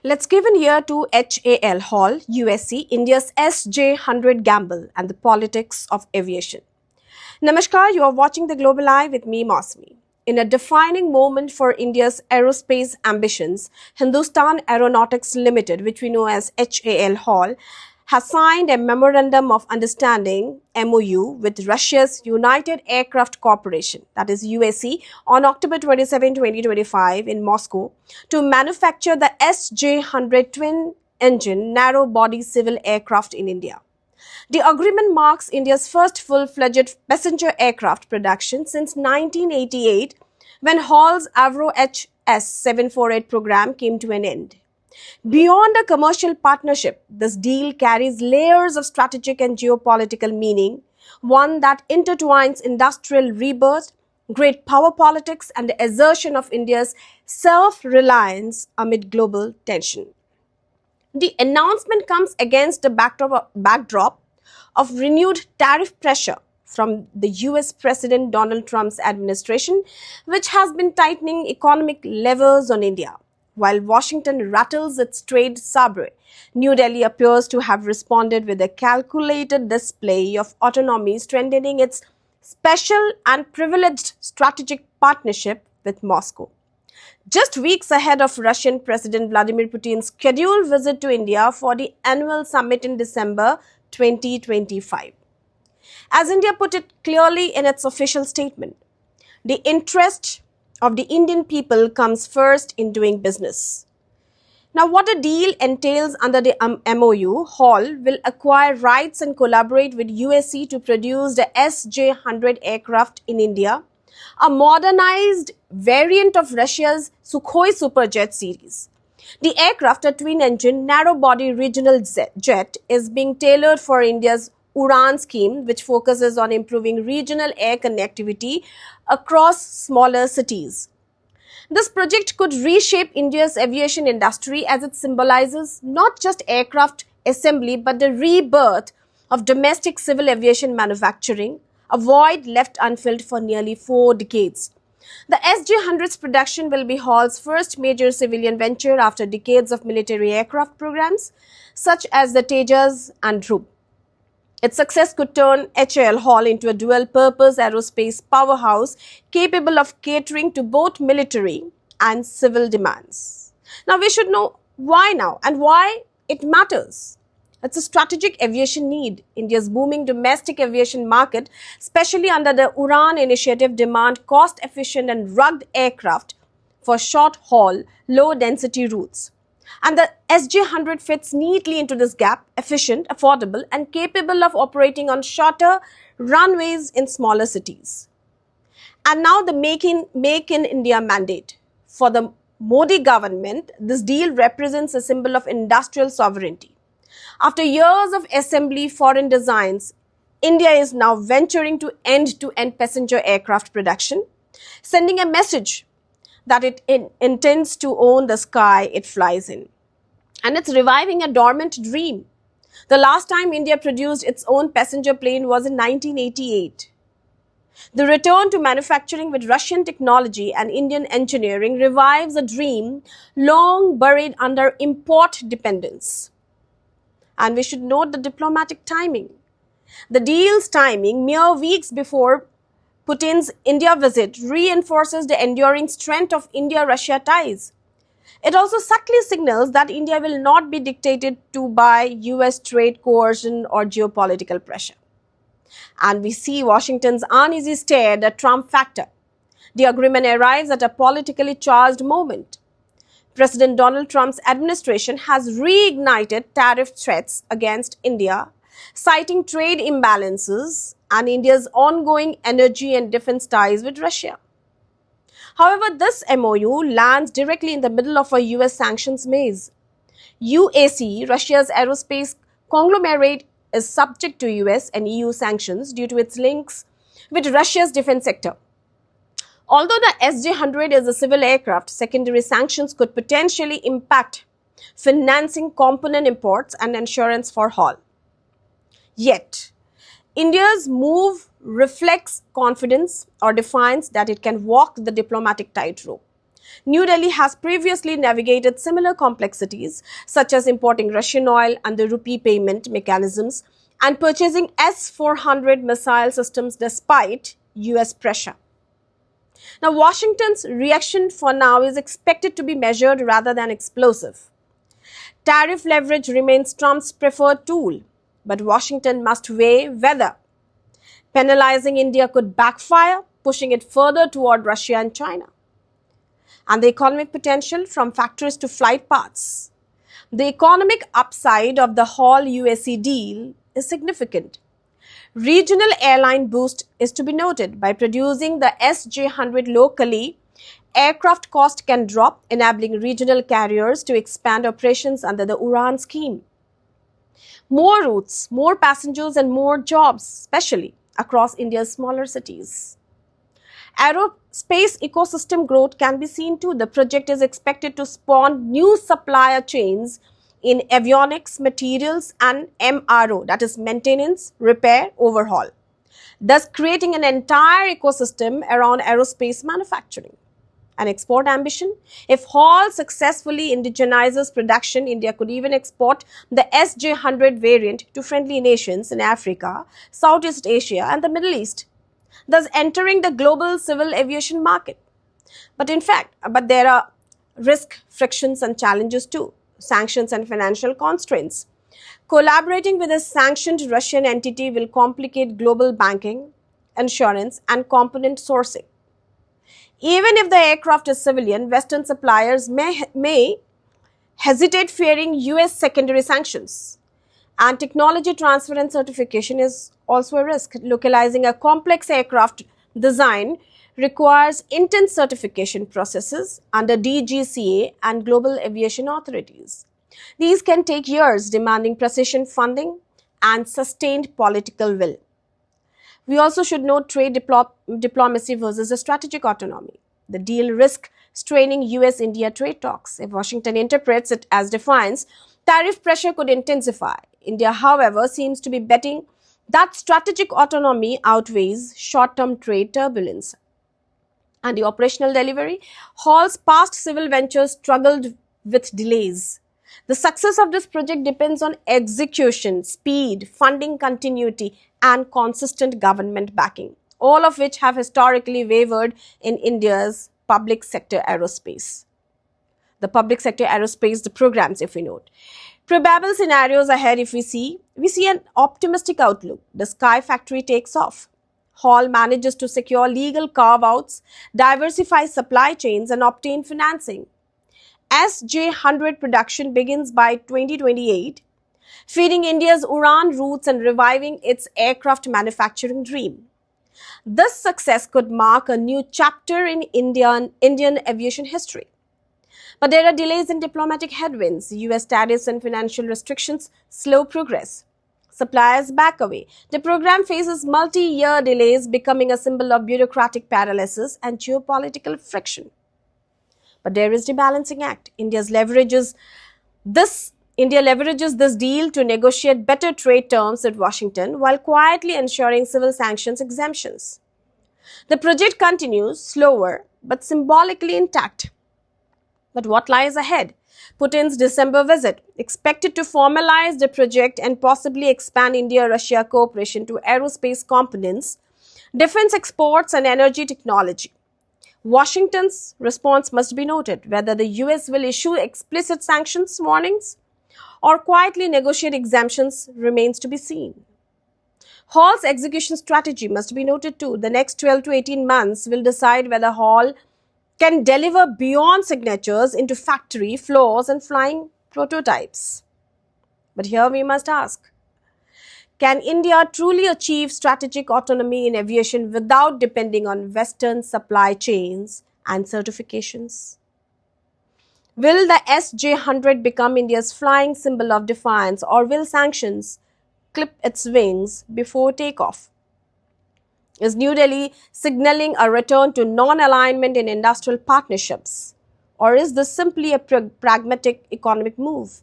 Let's give an ear to HAL, USC, India's SJ100 gamble and the politics of aviation. Namaskar, you are watching The Global Eye with me, Mousumi. In a defining moment for India's aerospace ambitions, Hindustan Aeronautics Limited, which we know as HAL, has signed a Memorandum of Understanding MOU with Russia's United Aircraft Corporation, that is UAC, on October 27, 2025 in Moscow to manufacture the SJ100 twin-engine narrow-body civil aircraft in India. The agreement marks India's first full-fledged passenger aircraft production since 1988 when HAL's Avro HS-748 program came to an end. Beyond a commercial partnership, this deal carries layers of strategic and geopolitical meaning, one that intertwines industrial rebirth, great power politics, and the assertion of India's self-reliance amid global tension. The announcement comes against a backdrop of renewed tariff pressure from the US President Donald Trump's administration, which has been tightening economic levers on India. While Washington rattles its trade sabre, New Delhi appears to have responded with a calculated display of autonomy, strengthening its special and privileged strategic partnership with Moscow. Just weeks ahead of Russian President Vladimir Putin's scheduled visit to India for the annual summit in December 2025. As India put it clearly in its official statement, the interest of the Indian people comes first in doing business. Now, what the deal entails under the MOU, HAL will acquire rights and collaborate with USC to produce the SJ100 aircraft in India, a modernized variant of Russia's Sukhoi Superjet series. The aircraft, a twin-engine, narrow-body regional jet, is being tailored for India's UDAN scheme, which focuses on improving regional air connectivity across smaller cities. This project could reshape India's aviation industry as it symbolizes not just aircraft assembly but the rebirth of domestic civil aviation manufacturing, a void left unfilled for nearly 4 decades. The SJ100's production will be HAL's first major civilian venture after decades of military aircraft programs such as the Tejas and Dhruv. Its success could turn HAL into a dual-purpose aerospace powerhouse capable of catering to both military and civil demands. Now, we should know why now and why it matters. It's a strategic aviation need. India's booming domestic aviation market, especially under the UDAN initiative, demand cost-efficient and rugged aircraft for short-haul, low-density routes. And the SJ100 fits neatly into this gap, efficient, affordable, and capable of operating on shorter runways in smaller cities. And now the Make in India mandate. For the Modi government, this deal represents a symbol of industrial sovereignty. After years of assembly foreign designs, India is now venturing to end-to-end passenger aircraft production, sending a message that it intends to own the sky it flies in. And it's reviving a dormant dream. The last time India produced its own passenger plane was in 1988. The return to manufacturing with Russian technology and Indian engineering revives a dream long buried under import dependence. And we should note the diplomatic timing. The deal's timing, mere weeks before Putin's India visit, reinforces the enduring strength of India-Russia ties. It also subtly signals that India will not be dictated to by US trade coercion or geopolitical pressure. And we see Washington's uneasy stare at the Trump factor. The agreement arrives at a politically charged moment. President Donald Trump's administration has reignited tariff threats against India, citing trade imbalances and India's ongoing energy and defense ties with Russia. However, this MOU lands directly in the middle of a US sanctions maze. UAC, Russia's aerospace conglomerate, is subject to US and EU sanctions due to its links with Russia's defense sector. Although the SJ100 is a civil aircraft, secondary sanctions could potentially impact financing component imports and insurance for HAL. Yet, India's move reflects confidence or defiance that it can walk the diplomatic tightrope. New Delhi has previously navigated similar complexities, such as importing Russian oil under rupee payment mechanisms and purchasing S-400 missile systems despite US pressure. Now, Washington's reaction for now is expected to be measured rather than explosive. Tariff leverage remains Trump's preferred tool, but Washington must weigh whether penalizing India could backfire, pushing it further toward Russia and China. And the economic potential from factories to flight paths. The economic upside of the HAL USC deal is significant. Regional airline boost is to be noted. By producing the SJ100 locally, aircraft cost can drop, enabling regional carriers to expand operations under the UDAN scheme. More routes, more passengers and more jobs, especially across India's smaller cities. Aerospace ecosystem growth can be seen too. The project is expected to spawn new supplier chains in avionics, materials and MRO, that is maintenance, repair, overhaul, thus creating an entire ecosystem around aerospace manufacturing. An export ambition? If HAL successfully indigenizes production, India could even export the SJ100 variant to friendly nations in Africa, Southeast Asia and the Middle East, thus entering the global civil aviation market. But there are risk, frictions and challenges too. Sanctions and financial constraints. Collaborating with a sanctioned Russian entity will complicate global banking, insurance and component sourcing. Even if the aircraft is civilian, Western suppliers may hesitate fearing US secondary sanctions. And technology transfer and certification is also a risk. Localizing a complex aircraft design requires intense certification processes under DGCA and global aviation authorities. These can take years, demanding precision funding and sustained political will. We also should note trade diplomacy versus a strategic autonomy. The deal risks straining US-India trade talks. If Washington interprets it as defiance, tariff pressure could intensify. India, however, seems to be betting that strategic autonomy outweighs short-term trade turbulence. And the operational delivery? HAL's past civil ventures struggled with delays. The success of this project depends on execution, speed, funding continuity, and consistent government backing, all of which have historically wavered in India's public sector aerospace. The public sector aerospace, the programs, if we note. Probable scenarios ahead, if we see an optimistic outlook. The Sky Factory takes off. HAL manages to secure legal carve-outs, diversify supply chains and obtain financing. SJ100 production begins by 2028, feeding India's UDAN routes and reviving its aircraft manufacturing dream. This success could mark a new chapter in Indian aviation history. But there are delays and diplomatic headwinds. US tariffs and financial restrictions slow progress. Suppliers back away. The program faces multi-year delays, becoming a symbol of bureaucratic paralysis and geopolitical friction. But there is the balancing act. India leverages this deal to negotiate better trade terms with Washington while quietly ensuring civil sanctions exemptions. The project continues, slower but symbolically intact. But what lies ahead? Putin's December visit, expected to formalize the project and possibly expand India-Russia cooperation to aerospace components, defense exports and energy technology. Washington's response must be noted. Whether the US will issue explicit sanctions warnings or quietly negotiate exemptions remains to be seen. HAL's execution strategy must be noted too. The next 12 to 18 months will decide whether HAL can deliver beyond signatures into factory floors and flying prototypes. But here we must ask, can India truly achieve strategic autonomy in aviation without depending on Western supply chains and certifications? Will the SJ100 become India's flying symbol of defiance, or will sanctions clip its wings before takeoff? Is New Delhi signaling a return to non-alignment in industrial partnerships, or is this simply a pragmatic economic move?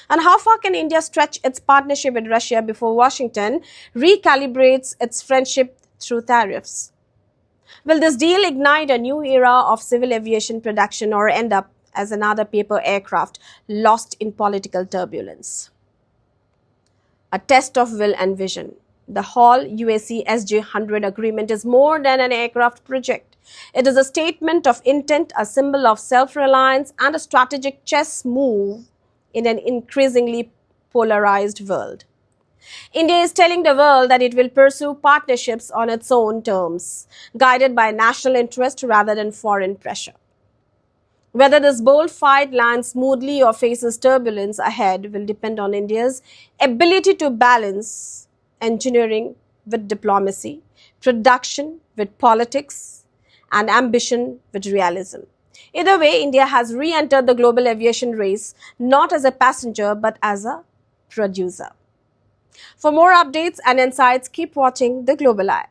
And how far can India stretch its partnership with Russia before Washington recalibrates its friendship through tariffs? Will this deal ignite a new era of civil aviation production or end up as another paper aircraft lost in political turbulence? A test of will and vision. The HAL UAC SJ100 agreement is more than an aircraft project. It is a statement of intent, a symbol of self-reliance, and a strategic chess move in an increasingly polarized world. India is telling the world that it will pursue partnerships on its own terms, guided by national interest rather than foreign pressure. Whether this bold fight lands smoothly or faces turbulence ahead will depend on India's ability to balance engineering with diplomacy, production with politics, and ambition with realism. Either way, India has re entered the global aviation race not as a passenger but as a producer. For more updates and insights, keep watching The Global Eye.